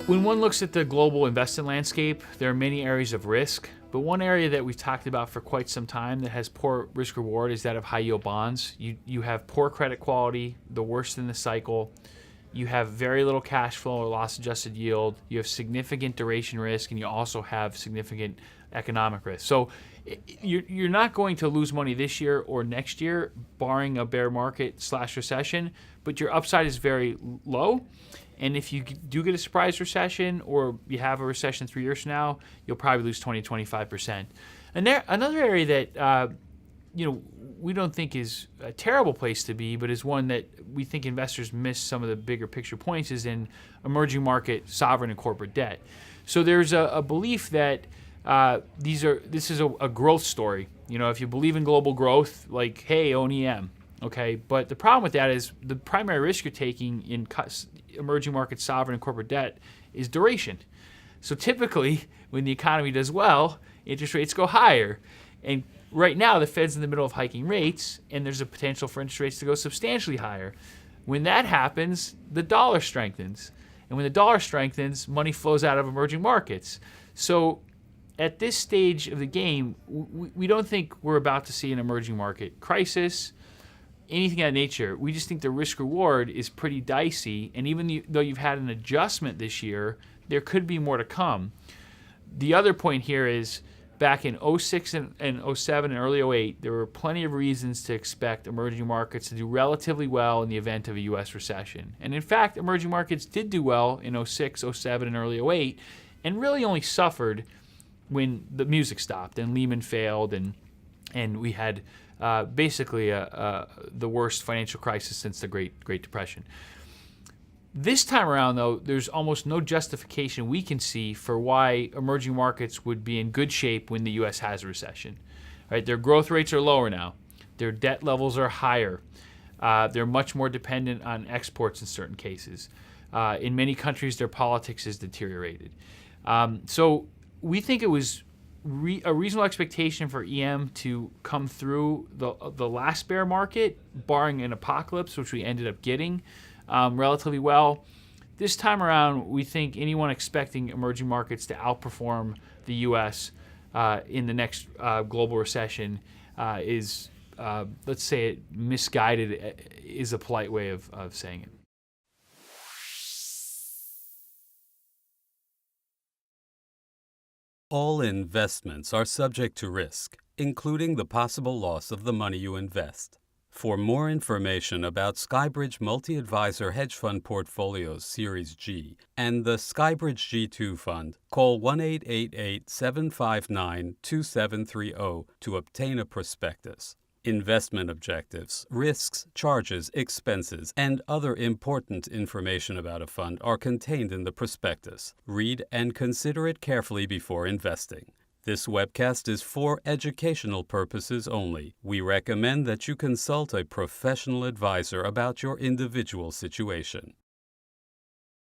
When one looks at the global investment landscape, there are many areas of risk, but one area that we've talked about for quite some time that has poor risk reward is that of high yield bonds. You have poor credit quality, the worst in the cycle. You have very little cash flow or loss adjusted yield. You have significant duration risk, and you also have significant economic risk. So you're not going to lose money this year or next year, barring a bear market / recession, but your upside is very low. And if you do get a surprise recession or you have a recession 3 years from now, you'll probably lose 20-25%. And another area that we don't think is a terrible place to be, but is one that we think investors miss some of the bigger picture points, is in emerging market sovereign and corporate debt. So there's a belief that this is a growth story. If you believe in global growth, like, hey, own EM. Okay, but the problem with that is the primary risk you're taking in emerging market sovereign and corporate debt is duration. So typically, when the economy does well, interest rates go higher. And right now, the Fed's in the middle of hiking rates, and there's a potential for interest rates to go substantially higher. When that happens, the dollar strengthens. And when the dollar strengthens, money flows out of emerging markets. So at this stage of the game, we don't think we're about to see an emerging market crisis, anything of that nature. We just think the risk reward is pretty dicey, and even though you've had an adjustment this year, there could be more to come. The other point here is back in 06 and 07 and early 08, there were plenty of reasons to expect emerging markets to do relatively well in the event of a U.S. recession. And in fact, emerging markets did do well in 06, 07, and early 08, and really only suffered when the music stopped and Lehman failed and we had basically the worst financial crisis since the Great Depression. This time around, though, there's almost no justification we can see for why emerging markets would be in good shape when the U.S. has a recession. Right? Their growth rates are lower now. Their debt levels are higher. They're much more dependent on exports in certain cases. In many countries, their politics has deteriorated. So we think it was a reasonable expectation for EM to come through the last bear market, barring an apocalypse, which we ended up getting relatively well. This time around, we think anyone expecting emerging markets to outperform the U.S. In the next global recession is, let's say it, misguided is a polite way of saying it. All investments are subject to risk, including the possible loss of the money you invest. For more information about SkyBridge Multi-Advisor Hedge Fund Portfolios Series G and the SkyBridge G2 Fund, call 1-888-759-2730 to obtain a prospectus. Investment objectives, risks, charges, expenses, and other important information about a fund are contained in the prospectus. Read and consider it carefully before investing. This webcast is for educational purposes only. We recommend that you consult a professional advisor about your individual situation.